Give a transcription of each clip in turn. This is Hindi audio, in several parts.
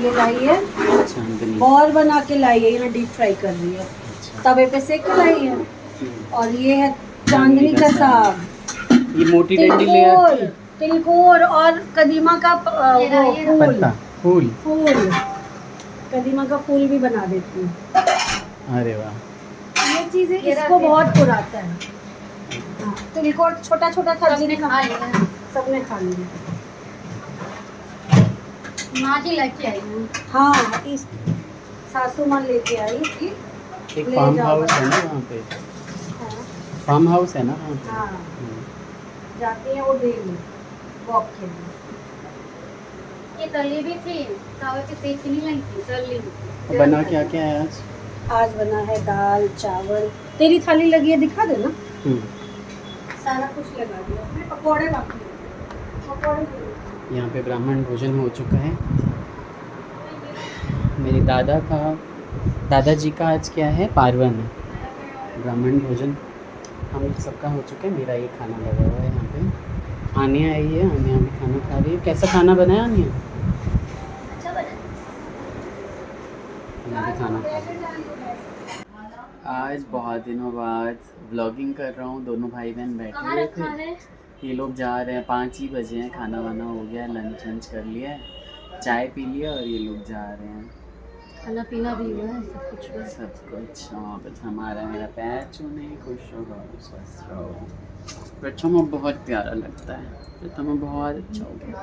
ये लाई है, चांदनी। बॉल बना के लाई है, यहाँ डीप फ्राई कर रही है, अच्छा। तवे पे सेक के लाई है। और ये है चांदनी का साग, ये मोटी डंडी ले तिलकोर, आती। तिलकोर और कदीमा का वो फूल, पत्ता फूल। फूल कदीमा का फूल भी बना देती हूँ। अरे वाह, ये चीजें इसको बहुत पुराता है। हाँ, तिलकोर छोटा छोटा था, सबने खा लिया, सबने खा लिया। माँ जी लेके आई हूँ। हाँ, इस सासू माँ लेके आई थी। एक ले फार्म जाओ हाउस बच्चा। है ना वहाँ पे, हाँ, फार्म हाउस है ना वहाँ पे। हाँ, जाती है वो डेली वॉक के लिए। ये तली भी थी, चावल की तेज नहीं लगी थी, तली और बना क्या क्या है आज? आज बना है दाल चावल। तेरी थाली लगी है, दिखा दे ना। सारा कुछ लगा दिया उसमें, पकौड़े बाकी हैं। पकौड़े भी। यहाँ पे ब्राह्मण भोजन हो चुका है। मेरे दादाजी का आज क्या है, पार्वन है। ब्राह्मण भोजन हम लोग सबका हो चुका है। मेरा ये खाना लगा हुआ है यहाँ पे। आनिया आई है, आनिया भी खाना खा रही है। कैसा खाना बनाया आनिया? अच्छा बना। मैं भी खाना खा रही हूँ। आज बहुत दिनों बाद व्लॉगिंग कर रहा हूँ। दोनों भाई बहन बैठे कहाँ हुए रखा थे। है? ये लोग जा रहे हैं, 5 ही बजे हैं। खाना वाना हो गया, लंच वंच कर लिया है, चाय पी लिया और ये लोग जा रहे हैं। खाना पीना भी हुआ है, सब कुछ हुआ है। सब कुछ। हाँ, बस हमारा मेरा पैर छूने, खुश रहो, स्वस्थ रहो। बच्चों में बहुत प्यारा लगता है, तो तुम्हें बहुत अच्छा हो गया।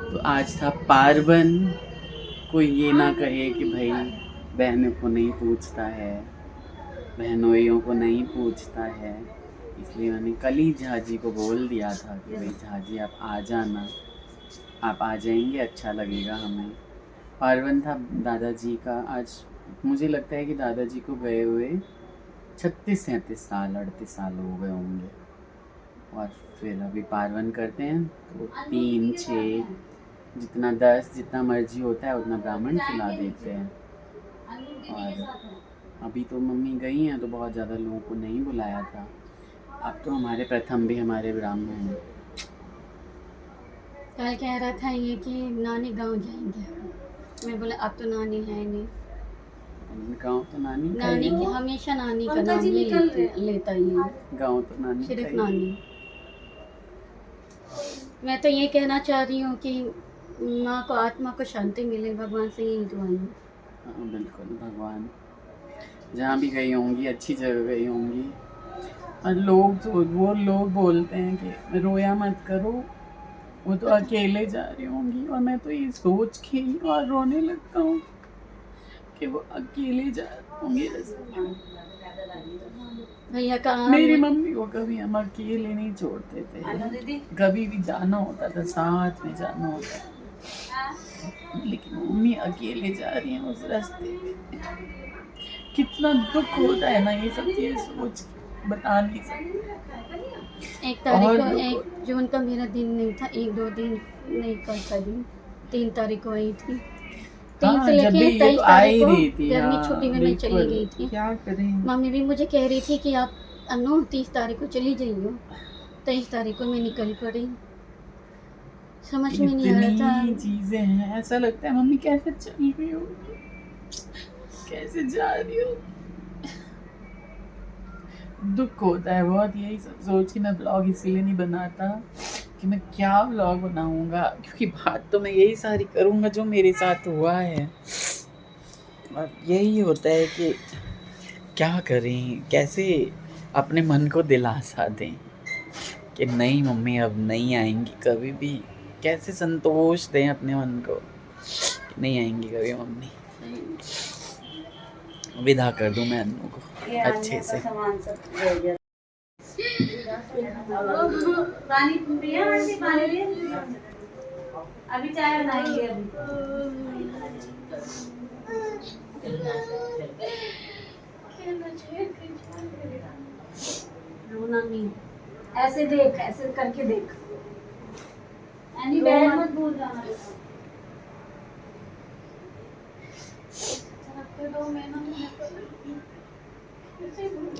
तो आज था पार्वन। कोई ये ना कहे कि भाई बहनों को नहीं पूछता है, बहनोइयों को नहीं पूछता है, इसलिए मैंने कल ही झाजी को बोल दिया था कि भाई झाजी आप आ जाना। आप आ जाएंगे, अच्छा लगेगा हमें। पार्वन था दादाजी का। आज मुझे लगता है कि दादाजी को गए हुए 36-37 साल, 38 साल हो गए होंगे। और फिर अभी पार्वन करते हैं तो 3, 6, जितना 10 जितना मर्जी होता है उतना ब्राह्मण खिला देते हैं। और अभी तो मम्मी गई हैं तो बहुत ज़्यादा लोगों को नहीं बुलाया था। अब तो हमारे प्रथम भी हमारे ब्राह्मण हैं। कल कह रहा था ये कि नानी गांव जाएंगे। मैं बोला अब तो नानी है नहीं। गाँव तो नानी का नानी ही की है। हमेशा नानी का पंकज नाम जी ही निकल लेता ही है, गाँव तो नानी का सिर्फ ही है। नानी। मैं तो ये कहना चाह रही हूँ कि माँ को, आत्मा को शांति मिले, भगवान से यही दुआएं हैं। हाँ बिल्कुल, भगवान जहाँ भी गई होंगी अच्छी जगह गई होंगी। और वो लोग बोलते हैं कि रोया मत करो, वो तो अकेले जा रही होंगी। और मैं तो ये सोच के ही और रोने लगता हूँ कि वो अकेले जा रही होंगी रास्ते में। भैया का मेरी मम्मी को कभी हम अकेले नहीं छोड़ते थे, कभी भी जाना होता था साथ में जाना होता था। लेकिन मम्मी अकेले जा रही हैं उस रास्ते पे। कितना दुख होता है ना ये सब चीज़ सोच के, बता नहीं सकते। 1 तारीख को, और 1 जून का मेरा दिन नहीं था, 1-2 दिन नहीं, कल का दिन 3 तारीख को आई थी। 3 हाँ, से जब भी लेके ये 23 तो आ तारीख ही को रही थी। गर्मी हाँ, छुट्टी में मैं चली बिल्कुल। गई थी। क्या करें। मम्मी भी मुझे कह रही थी कि आप अनु 30 तारीख को चली जाइयो। 23 तारीख को मैं निकल पड़ी। समझ में नहीं आ रहा था। इतनी चीजें हैं, ऐसा लगता है मम्मी कैसे चल रही हो, कैसे जा रही हो। दुख होता है बहुत। यही सब सोच के मैं ब्लॉग इसीलिए नहीं बनाता कि मैं क्या ब्लॉग बनाऊंगा, क्योंकि बात तो मैं यही सारी करूंगा जो मेरे साथ हुआ है। और यही होता है कि क्या करें, कैसे अपने मन को दिलासा दें कि नहीं मम्मी अब नहीं आएंगी कभी भी। कैसे संतोष दें अपने मन को कि नहीं आएंगी कभी मम्मी। विदा कर दूं मैं अन्नू को अच्छे से। सामान सब रह गया। पानी पिया आंटी, पानी ले अभी, चाय बनाएंगे अभी। रोना नहीं, ऐसे देख, ऐसे करके देख। एनी बैड मत भूल जाना।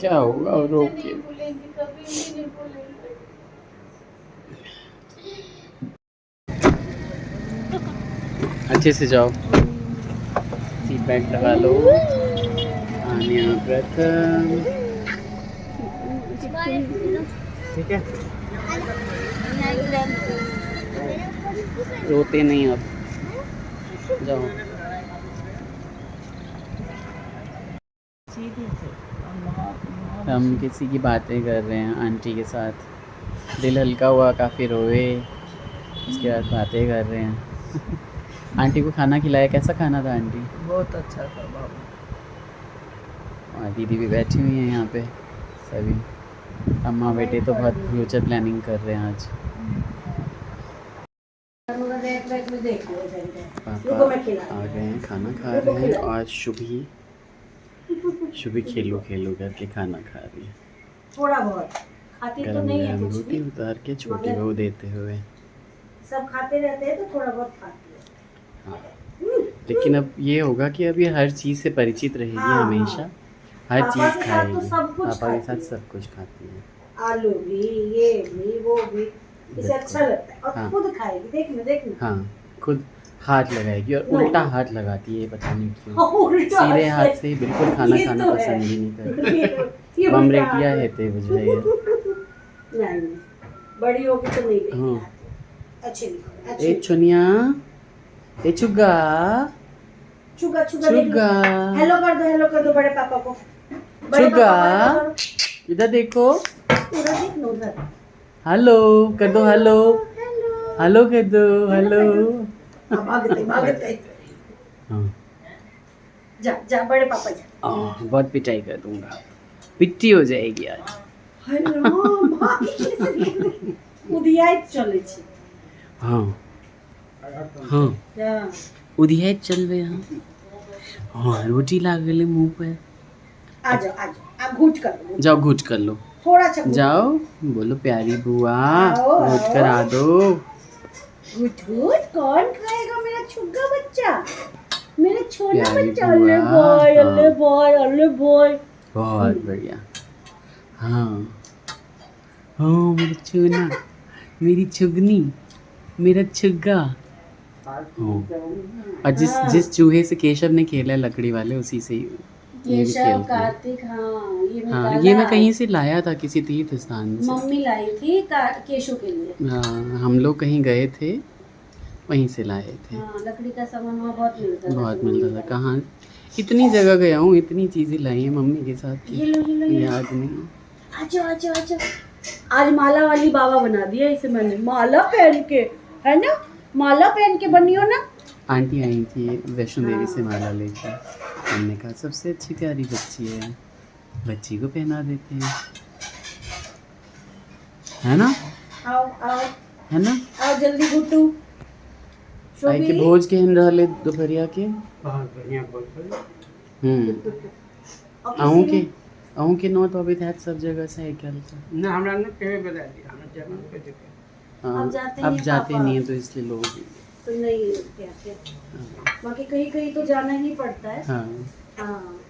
क्या होगा रो के। अच्छे से जाओ, सीट बेल्ट लगा लो। आन्या प्रथम, ठीक है, रोते नहीं अब, जाओ। हम किसी की बातें कर रहे हैं आंटी के साथ, दिल हल्का हुआ, काफ़ी रोए, उसके बाद बातें कर रहे हैं। आंटी को खाना खिलाया, कैसा खाना था आंटी? बहुत अच्छा था बाबू। और दीदी भी बैठी हुई हैं यहाँ पे सभी, अम्मा बेटे तो बहुत फ्यूचर प्लानिंग कर रहे हैं आज। पापा आ गए हैं, खाना खा रहे हैं, और शुभी खेलो खेलो करके खाना खा रही है। थोड़ा बहुत खाती तो गरम नहीं है गरम कुछ रोटी भी, उतार के छोटी बहू देते हुए। सब खाते रहते हैं तो थोड़ा बहुत खाती है। हाँ, लेकिन अब ये होगा कि अब ये हर चीज़ से परिचित रहेगी, हाँ, हमेशा हर पापा चीज़ के साथ खाएगी। तो सब कुछ पापा के खाती साथ है। सब कुछ खाती है, आलू भी, ये भी, वो भी, इसे बिल्कुल। अच्छा लगता है। और हाँ। खुद खाएगी, देखना। हाँ, खुद हाथ लगाएगी, और उल्टा हाथ लगाती है, पता नहीं क्यों। हाँ, उल्टा सीधे हाथ हाथ से बिल्कुल खाना ये खाना तो पसंद है। ही नहीं करती। ये उल्टा बमरेटिया हाथ है ते बुझे। नहीं, बड़ी होगी तो नहीं हाँ। लेगी। अच्छी ए अच्छी चुनिया, ए चुगा, चुगा चुगा, हेलो कर दो बड़े पापा को। चुगा, इधर देखो, उधर देख लो, उधर। हेलो कर दो, हेलो हेलो कर दो, हेलो। भागते हाँ, जा बड़े पापा जा। बहुत पिटाई कर दूंगा, पिट्टी हो जाएगी आज। उदियाइत चले छी। हाँ हाँ, उदियाइत चलबे हम। हाँ, रोटी लाग गेले मुंह पे। आ जाओ आप घूट कर लो। जाओ घूट कर लो, थोड़ा सा जाओ, बोलो प्यारी बुआ, आओ, घूट आओ। करा दो। घूट कौन खाएगा मेरा छुग्गा बच्चा, मेरा छोटा प्यारी बच्चा। बुआ, अल्ले बॉय। बहुत बढ़िया। हाँ हाँ, मेरी चूना, मेरी छुगनी, मेरा छुग्गा। हाँ, और जिस चूहे से केशव ने खेला है लकड़ी वाले, उसी से ये भी खेलते हैं। कार्तिक, हाँ ये हाँ, निकाला। ये मैं कहीं से लाया था, किसी तीर्थ स्थान से। मम्मी लाई थी केशव के लिए। हाँ, हम लोग कहीं गए थे, वहीं से लाए थे। हाँ, लकड़ी का सामान वहाँ बहुत मिलता था। बहुत मिलता था, कहाँ इतनी जगह गया हूँ, इतनी चीज़ें लाई हैं मम्मी के साथ की, ये लो। याद नहीं। आजा। आज माला वाली बाबा बना दिया इसे मैंने, माला पहन के, है ना, माला पहन के बनियो ना। आंटी आई थी वैष्णो देवी से माला लेके, हमने कहा सबसे अच्छी प्यारी बच्ची है, बच्ची को पहना देते हैं, है ना? आओ है ना? आओ जल्दी गुट्टू। आई के भोज केहन रहले दोपहरिया के? बहुत बढ़िया, बहुत बढ़िया। अहूँ के नौत अबैत हैत सब जगह से है क्या? ना हमरा ने कहे बता दिया, हमरा जन्म पे देखे। हाँ, अब जाते नहीं है तो इसलिए लोग तो नहीं कहते, बाकी कहीं तो जाना ही पड़ता है। हाँ,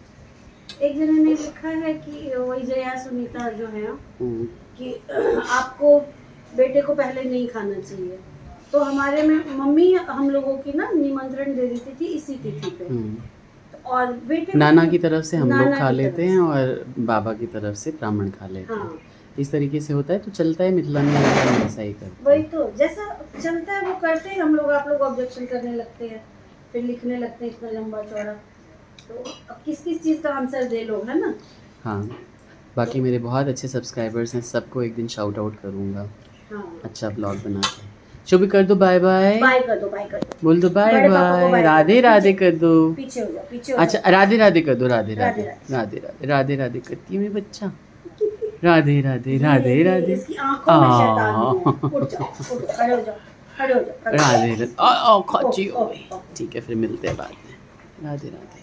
एक जने ने लिखा है कि वही जया सुनीता जो है कि आपको बेटे को पहले नहीं खाना चाहिए, तो हमारे में मम्मी हम लोगों की ना निमंत्रण दे देती थी इसी तिथि पे। और बेटे नाना की तरफ से हम लोग खा लेते हैं और बाबा की तरफ से ब्राह्मण खा लेते हैं। इस तरीके से होता है, तो चलता है मिथिला में, ऐसा ही करते हैं। वही तो जैसा चलता है वो करते हैं हम लोग। आप लोग ऑब्जेक्शन करने लगते हैं, फिर लिखने लगते हैं इतना लंबा चौड़ा, तो अब किस चीज़ का आंसर दे लोग, है ना? हाँ, बाकी मेरे बहुत अच्छे सब्सक्राइबर्स हैं, सबको एक दिन शाउट आउट करूँगा। हाँ, अच्छा ब्लॉग बना के। शुभी कर दो बाय बाय, बाय कर दो, बोल दो बाय बड़े पापा को बाय, बाय राधे राधे कर दो। पीछे हो जाओ। अच्छा, राधे राधे कर दो, राधे राधे राधे राधे राधे राधे राधे करती है मेरी बच्चा, राधे राधे राधे ये राधे, इसकी आंखों में शैतानी है। उठ जाओ, खड़े हो जाओ। राधे राधे। खची हो गई। ठीक है, फिर मिलते हैं बाद में। राधे राधे।